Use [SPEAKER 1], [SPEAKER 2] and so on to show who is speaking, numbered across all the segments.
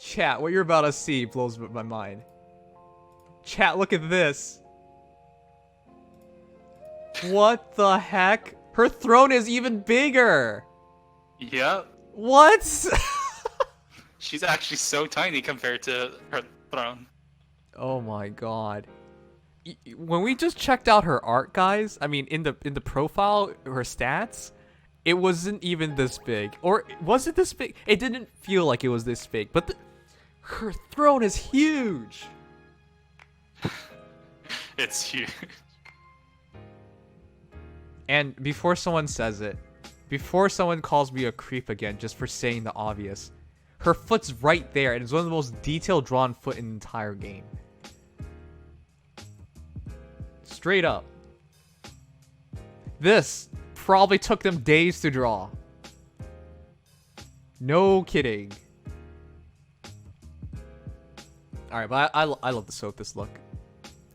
[SPEAKER 1] Chat, what you're about to see blows my mind. Chat, look at this. What the heck? Her throne is even bigger.
[SPEAKER 2] Yep.
[SPEAKER 1] What?
[SPEAKER 2] She's actually so tiny compared to her throne.
[SPEAKER 1] Oh my god. When we just checked out her art, guys, I mean, in the profile, her stats, it wasn't even this big. Or was it this big? It didn't feel like it was this big, but her throne is huge.
[SPEAKER 2] It's huge.
[SPEAKER 1] And before someone says it, before someone calls me a creep again just for saying the obvious, her foot's right there, and it's one of the most detailed drawn foot in the entire game. Straight up. This probably took them days to draw. No kidding. Alright, but I love the Sothis look.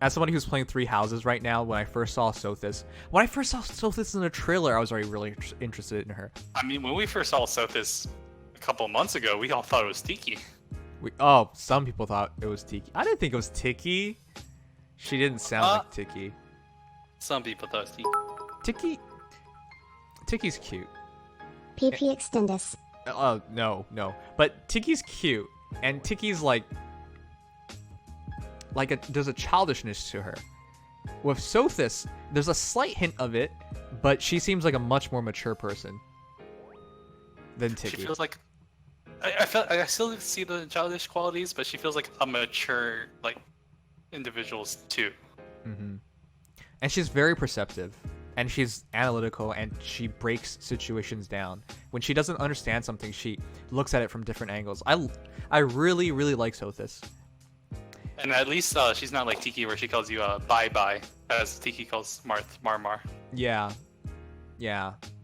[SPEAKER 1] As somebody who's playing Three Houses right now, when I first saw Sothis in the trailer, I was already really interested in her.
[SPEAKER 2] I mean, when we first saw Sothis a couple of months ago, we all thought it was Tiki.
[SPEAKER 1] Some people thought it was Tiki. I didn't think it was Tiki. She didn't sound like Tiki.
[SPEAKER 2] Some people thought it was Tiki.
[SPEAKER 1] Tiki's cute.
[SPEAKER 3] PP Extendus.
[SPEAKER 1] Oh, no. But Tiki's cute. And Tiki's there's a childishness to her. With Sothis, there's a slight hint of it, but she seems like a much more mature person than Tiki.
[SPEAKER 2] She feels like I still see the childish qualities, but she feels like a mature individual too.
[SPEAKER 1] Mm-hmm. And she's very perceptive, and she's analytical, and she breaks situations down. When she doesn't understand something, she looks at it from different angles. I really, really like Sothis.
[SPEAKER 2] And at least she's not like Tiki, where she calls you bye-bye, as Tiki calls Marmar.
[SPEAKER 1] Yeah.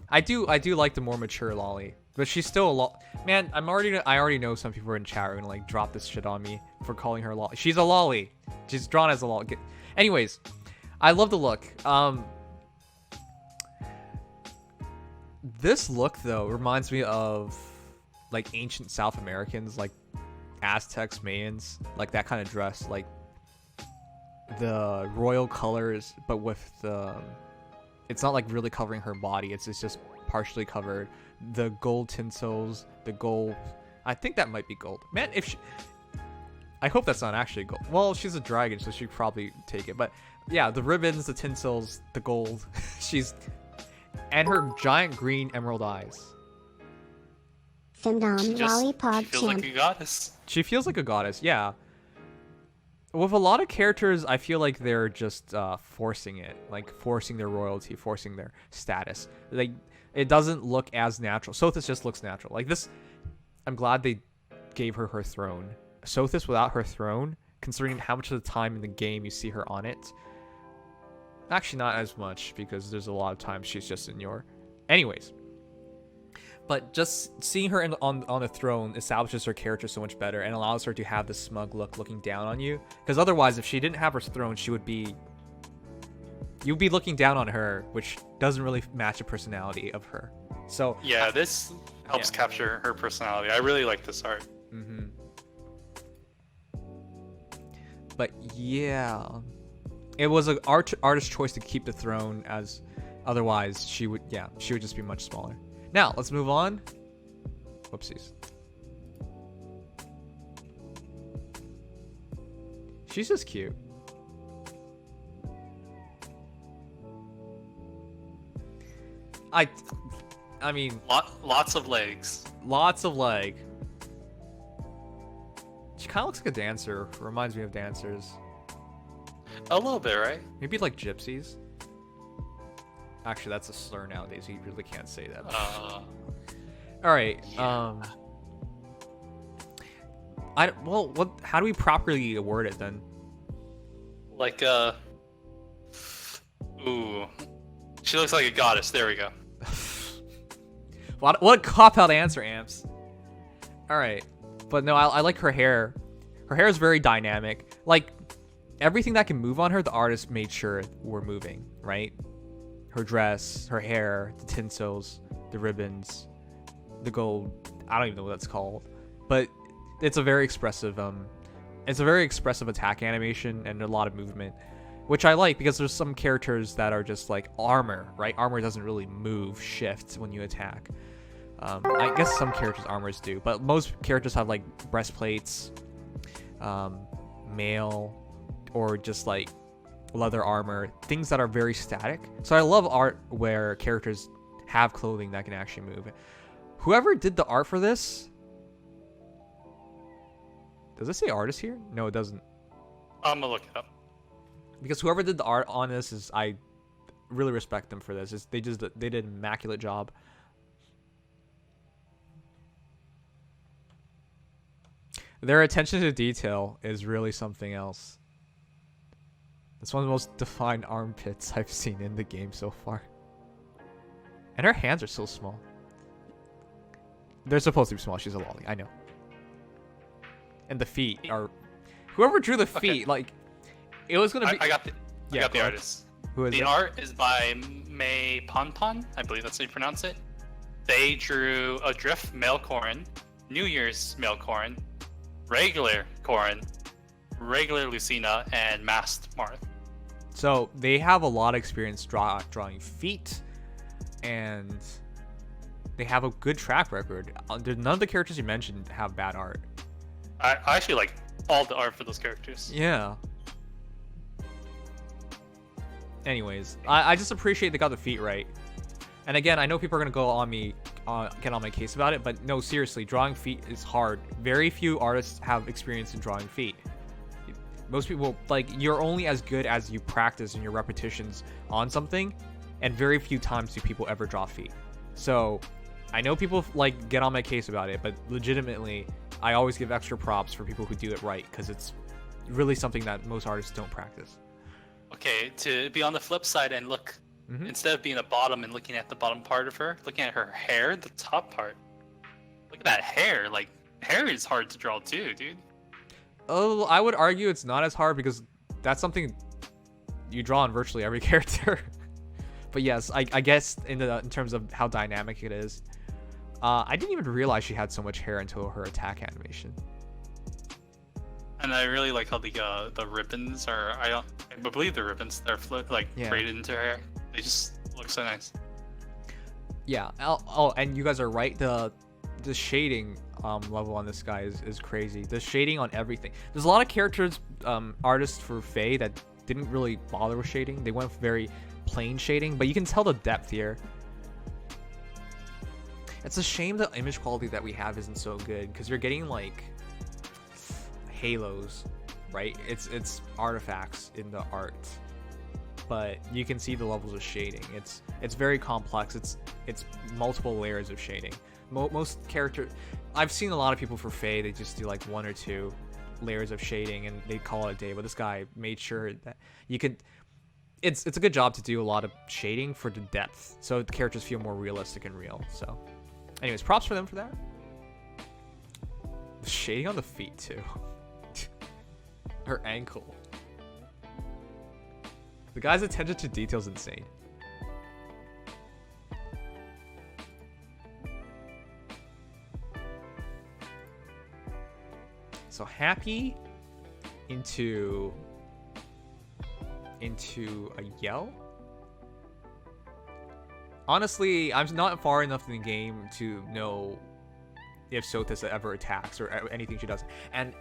[SPEAKER 1] I do like the more mature Lolly, but she's still Man, I already know some people in chat are gonna drop this shit on me for calling her Lolly. She's a Lolly. She's drawn as a Lolly. Anyways, I love the look. This look though reminds me of ancient South Americans, Aztecs, Mayans, that kind of dress, the royal colors, but with the, it's not really covering her body, it's just partially covered. The gold tinsels, the gold, I think that might be gold. Man, I hope that's not actually gold. Well, she's a dragon, so she'd probably take it, but yeah, the ribbons, the tinsels, the gold, and her giant green emerald eyes.
[SPEAKER 3] Femdom Lollipop
[SPEAKER 2] She feels like a goddess.
[SPEAKER 1] She feels like a goddess, yeah. With a lot of characters, I feel like they're just forcing it. Forcing their royalty, forcing their status. It doesn't look as natural. Sothis just looks natural. This, I'm glad they gave her throne. Sothis without her throne, considering how much of the time in the game you see her on it. Actually, not as much, because there's a lot of times she's just in your... Anyways. But just seeing her on a throne establishes her character so much better and allows her to have the smug look looking down on you. Because otherwise, if she didn't have her throne, you'd be looking down on her, which doesn't really match the personality of her. So
[SPEAKER 2] yeah, this helps capture her personality. I really like this art.
[SPEAKER 1] Mm-hmm. But yeah, it was an artist choice to keep the throne, as otherwise she would just be much smaller. Now, let's move on. Whoopsies. She's just cute. I mean...
[SPEAKER 2] Lots of legs.
[SPEAKER 1] Lots of leg. She kind of looks like a dancer. Reminds me of dancers.
[SPEAKER 2] A little bit, right?
[SPEAKER 1] Maybe gypsies. Actually, that's a slur nowadays. You really can't say that. All right. Yeah. How do we properly word it then?
[SPEAKER 2] Ooh, she looks like a goddess. There we go.
[SPEAKER 1] What a cop-out answer, Amps. All right, but no, I like her hair. Her hair is very dynamic. Everything that can move on her, the artist made sure were moving, right? Her dress, her hair, the tinsels, the ribbons, the gold. I don't even know what that's called. But it's a very expressive attack animation and a lot of movement, which I like because there's some characters that are just like armor, right? Armor doesn't really move, shift when you attack. I guess some characters' armors do, but most characters have like breastplates, mail, or just like leather armor, things that are very static. So I love art where characters have clothing that can actually move. Whoever did the art for this, does it say artist here? No, it doesn't.
[SPEAKER 2] I'm gonna look it up.
[SPEAKER 1] Because whoever did the art on this I really respect them for this. They did an immaculate job. Their attention to detail is really something else. It's one of the most defined armpits I've seen in the game so far. And her hands are so small. They're supposed to be small. She's a lolly. I know. And the feet are... Whoever drew the feet, like... It was going to be...
[SPEAKER 2] I got the artist.
[SPEAKER 1] Who is
[SPEAKER 2] the
[SPEAKER 1] it?
[SPEAKER 2] art is by May Ponpon. I believe that's how you pronounce it. They drew Adrift, male Corrin, New Year's, male Corrin, regular Corrin, regular Lucina, and masked Marth.
[SPEAKER 1] So they have a lot of experience drawing feet, and they have a good track record. None of the characters you mentioned have bad art.
[SPEAKER 2] I actually like all the art for those characters.
[SPEAKER 1] Yeah. Anyways, I just appreciate they got the feet right. And again, I know people are gonna go on me, get on my case about it, but no, seriously, drawing feet is hard. Very few artists have experience in drawing feet. Most people, like, you're only as good as you practice and your repetitions on something, and very few times do people ever draw feet. So, I know people, like, get on my case about it, but legitimately, I always give extra props for people who do it right, because it's really something that most artists don't practice.
[SPEAKER 2] Okay, to be on the flip side and look, instead of being a bottom and looking at the bottom part of her, looking at her hair, the top part. Look at that hair. Like, hair is hard to draw too, dude.
[SPEAKER 1] Oh, I would argue it's not as hard because that's something you draw on virtually every character. But yes, I guess in terms of how dynamic it is, I didn't even realize she had so much hair until her attack animation.
[SPEAKER 2] And I really like how the ribbons are. I believe the ribbons they're braided into her hair. They just look so nice.
[SPEAKER 1] Yeah. Oh, and you guys are right. The shading level on this guy is crazy. The shading on everything. There's a lot of characters, artists for Faye that didn't really bother with shading. They went very plain shading, but you can tell the depth here. It's a shame the image quality that we have isn't so good because you're getting like halos, right? It's artifacts in the art, but you can see the levels of shading. It's very complex. It's multiple layers of shading. Most character, I've seen a lot of people for Faye, they just do like 1 or 2 layers of shading and they call it a day, but this guy made sure that you could, it's a good job to do a lot of shading for the depth so the characters feel more realistic and real. So anyways, props for them for that. The shading on the feet too. Her ankle. The guy's attention to detail is insane. So Happy into a yell. Honestly, I'm not far enough in the game to know if Sothis ever attacks or anything she does. And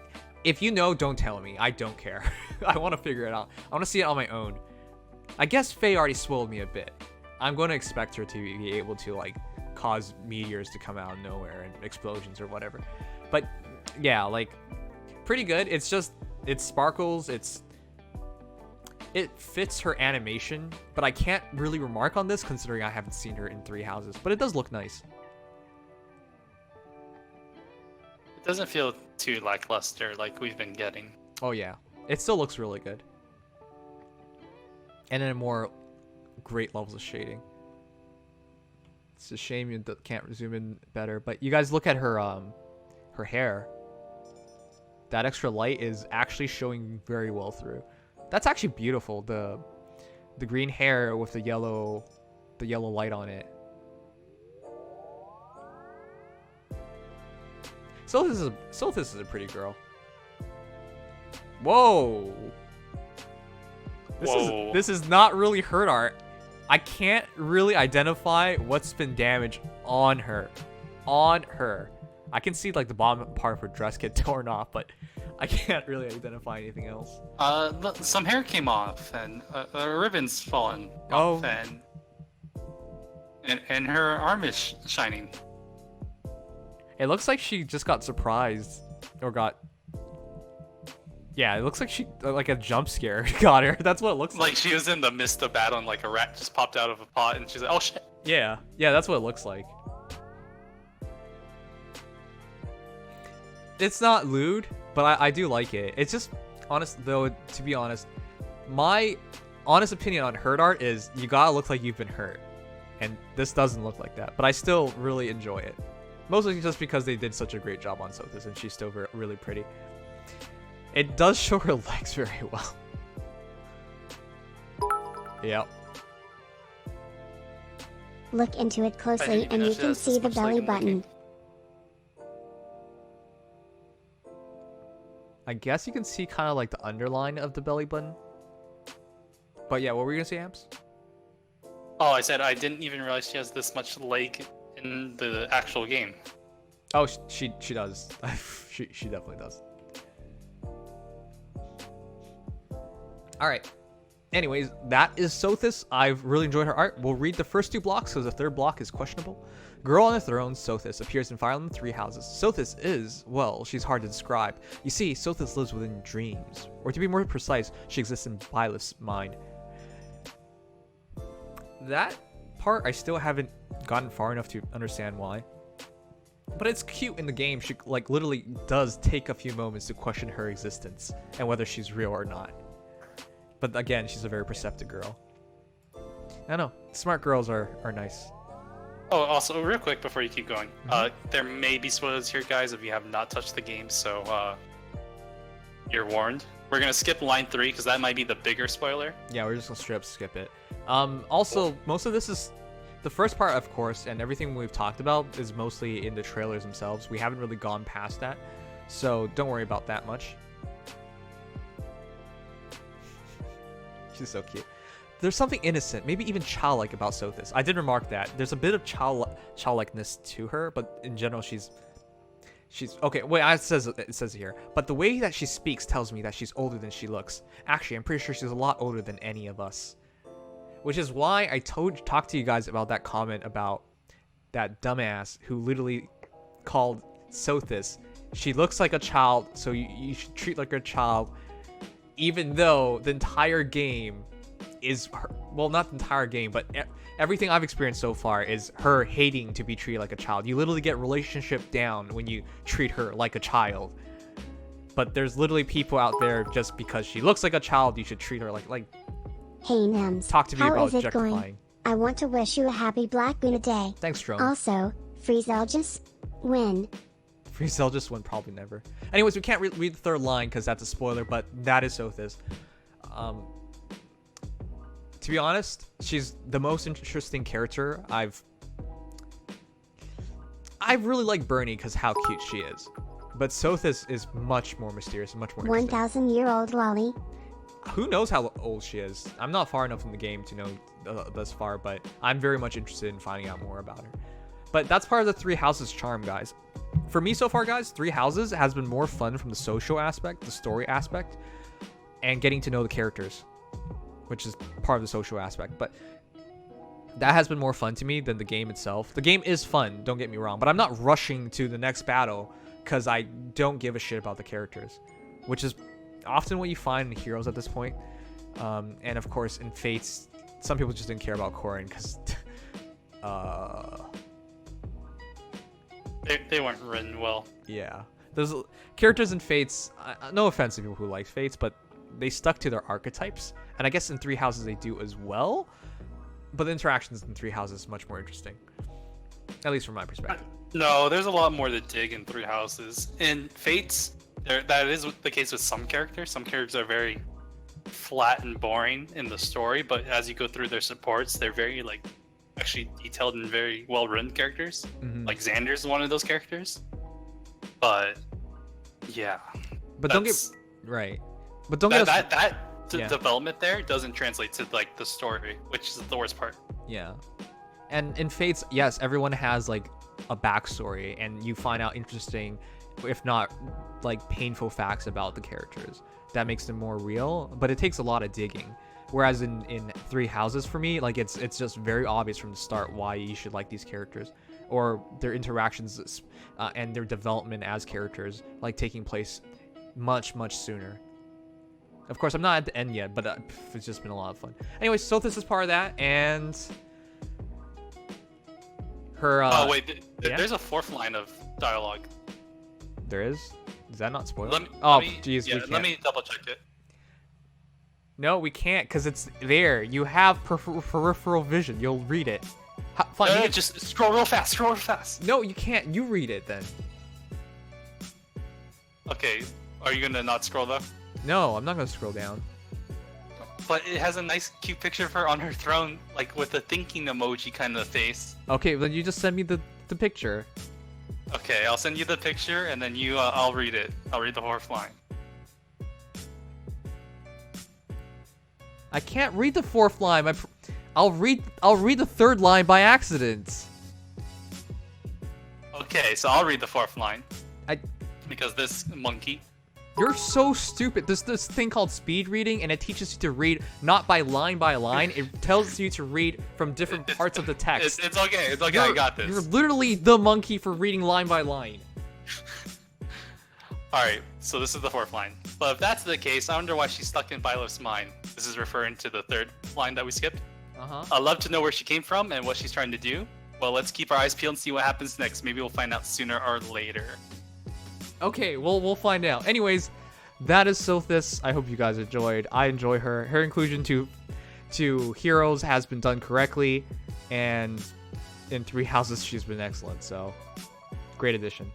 [SPEAKER 1] if you know, don't tell me. I don't care. I want to figure it out. I want to see it on my own. I guess Faye already spoiled me a bit. I'm going to expect her to be able to like cause meteors to come out of nowhere and explosions or whatever. But yeah, like pretty good. It's just, it sparkles. It fits her animation, but I can't really remark on this considering I haven't seen her in Three Houses, but it does look nice.
[SPEAKER 2] It doesn't feel too lackluster like we've been getting.
[SPEAKER 1] Oh yeah, it still looks really good. And in a more great levels of shading. It's a shame you can't zoom in better, but you guys look at her her hair. That extra light is actually showing very well through. That's actually beautiful. The green hair with the yellow light on it. Sothis is a pretty girl. Whoa. This is not really hurt art. I can't really identify what's been damaged on her. I can see like the bottom part of her dress get torn off, but I can't really identify anything else.
[SPEAKER 2] Some hair came off, and a ribbon's fallen off, and her arm is shining.
[SPEAKER 1] It looks like she just got surprised, or got. Yeah, it looks like she like a jump scare got her. That's what it looks like.
[SPEAKER 2] Like she was in the midst of battle, and like a rat just popped out of a pot, and she's like, "Oh shit!"
[SPEAKER 1] Yeah, that's what it looks like. It's not lewd, but I do like it. It's just honest though. To be honest, my honest opinion on hurt art is you gotta look like you've been hurt, and this doesn't look like that. But I still really enjoy it, mostly just because they did such a great job on Sothis, and she's still really pretty. It does show her legs very well. Yep.
[SPEAKER 3] Look into it closely and you can see the belly button.
[SPEAKER 1] I guess you can see kind of like the underline of the belly button. But yeah, what were you gonna say, Amps?
[SPEAKER 2] Oh, I said I didn't even realize she has this much leg in the actual game.
[SPEAKER 1] Oh, she does. she definitely does. All right. Anyways, that is Sothis. I've really enjoyed her art. We'll read the first two blocks because the third block is questionable. Girl on the Throne, Sothis, appears in Fire Emblem Three Houses. Sothis is, well, she's hard to describe. You see, Sothis lives within dreams. Or to be more precise, she exists in Byleth's mind. That part, I still haven't gotten far enough to understand why. But it's cute in the game. She, like, literally does take a few moments to question her existence and whether she's real or not. But again, she's a very perceptive girl. I don't know. Smart girls are nice.
[SPEAKER 2] Oh, also, real quick before you keep going, there may be spoilers here, guys, if you have not touched the game, so you're warned. We're gonna skip line 3 because that might be the bigger spoiler.
[SPEAKER 1] Yeah, we're just gonna straight up skip it. Also, most of this is the first part, of course, and everything we've talked about is mostly in the trailers themselves. We haven't really gone past that, so don't worry about that much. She's so cute. There's something innocent, maybe even childlike about Sothis. I did remark that. There's a bit of childlikeness to her, but in general, she's okay. Wait, it says here. But the way that she speaks tells me that she's older than she looks. Actually, I'm pretty sure she's a lot older than any of us. Which is why I talked to you guys about that comment about that dumbass who literally called Sothis. She looks like a child, so you should treat like a child. Even though the entire game is her, well, not the entire game, but everything I've experienced so far is her hating to be treated like a child. You literally get relationship down when you treat her like a child. But there's literally people out there just because she looks like a child, you should treat her like.
[SPEAKER 3] Hey Nems,
[SPEAKER 1] talk to me
[SPEAKER 3] how
[SPEAKER 1] about
[SPEAKER 3] is it
[SPEAKER 1] objectifying.
[SPEAKER 3] going? I want to wish you a happy Black Luna Day.
[SPEAKER 1] Thanks, Drone.
[SPEAKER 3] Also, Friezelgus, win.
[SPEAKER 1] Friezelgus win, probably never. Anyways, we can't read the third line because that's a spoiler, but that is Sothis. To be honest, she's the most interesting character I really like Bernie because how cute she is. But Sothis is much more mysterious and much more interesting.
[SPEAKER 3] 1,000-year-old lolly.
[SPEAKER 1] Who knows how old she is? I'm not far enough in the game to know thus far, but I'm very much interested in finding out more about her. But that's part of the Three Houses charm, guys. For me so far, guys, Three Houses has been more fun from the social aspect, the story aspect, and getting to know the characters, which is part of the social aspect. But that has been more fun to me than the game itself. The game is fun, don't get me wrong, but I'm not rushing to the next battle because I don't give a shit about the characters, which is often what you find in Heroes at this point. And of course, in Fates, some people just didn't care about Corrin because
[SPEAKER 2] they weren't written well.
[SPEAKER 1] Yeah, there's characters in Fates. No offense to people who like Fates, but they stuck to their archetypes, and I guess in Three Houses they do as well. But the interactions in Three Houses is much more interesting, at least from my perspective.
[SPEAKER 2] No, there's a lot more to dig in Three Houses. In Fates, that is the case with some characters. Some characters are very flat and boring in the story, but as you go through their supports, they're very actually detailed and very well written characters. Like Xander's one of those characters. But yeah,
[SPEAKER 1] But don't get
[SPEAKER 2] that's-
[SPEAKER 1] right. But don't get us.
[SPEAKER 2] that development there doesn't translate to like the story, which is the worst part.
[SPEAKER 1] Yeah. And in Fates, yes, everyone has like a backstory, and you find out interesting, if not like painful facts about the characters. That makes them more real, but it takes a lot of digging. Whereas in Three Houses, for me, like it's just very obvious from the start why you should like these characters, or their interactions and their development as characters, like taking place much sooner. Of course, I'm not at the end yet, but it's just been a lot of fun. Anyway, Sothis is part of that, and her.
[SPEAKER 2] Oh wait,
[SPEAKER 1] yeah?
[SPEAKER 2] there's a fourth line of dialogue.
[SPEAKER 1] There is. Is that not spoiled?
[SPEAKER 2] Let me,
[SPEAKER 1] jeez,
[SPEAKER 2] yeah,
[SPEAKER 1] we can't.
[SPEAKER 2] let me double check it.
[SPEAKER 1] No, we can't, because it's there. You have peripheral vision. You'll read it. Fine.
[SPEAKER 2] No, just scroll real fast. Scroll real fast.
[SPEAKER 1] No, you can't. You read it then.
[SPEAKER 2] Okay, are you gonna not scroll though?
[SPEAKER 1] No, I'm not gonna scroll down.
[SPEAKER 2] But it has a nice, cute picture of her on her throne, like with a thinking emoji kind of face.
[SPEAKER 1] Okay, then you just send me the picture.
[SPEAKER 2] Okay, I'll send you the picture, and then I'll read it. I'll read the fourth line.
[SPEAKER 1] I can't read the fourth line. I'll read the third line by accident.
[SPEAKER 2] Okay, so I'll read the fourth line.
[SPEAKER 1] I.
[SPEAKER 2] Because this monkey.
[SPEAKER 1] You're so stupid. There's this thing called speed reading, and it teaches you to read not by line. It tells you to read from different parts of the text.
[SPEAKER 2] It's okay. It's okay. I got this.
[SPEAKER 1] You're literally the monkey for reading line by line.
[SPEAKER 2] Alright, so this is the fourth line. But if that's the case, I wonder why she's stuck in Byleth's mind. This is referring to the third line that we skipped.
[SPEAKER 1] Uh-huh.
[SPEAKER 2] I'd love to know where she came from and what she's trying to do. Well, let's keep our eyes peeled and see what happens next. Maybe we'll find out sooner or later.
[SPEAKER 1] Okay, we'll find out. Anyways, that is Sothis. I hope you guys enjoyed. I enjoy her. Her inclusion to Heroes has been done correctly, and in Three Houses she's been excellent. So, great addition.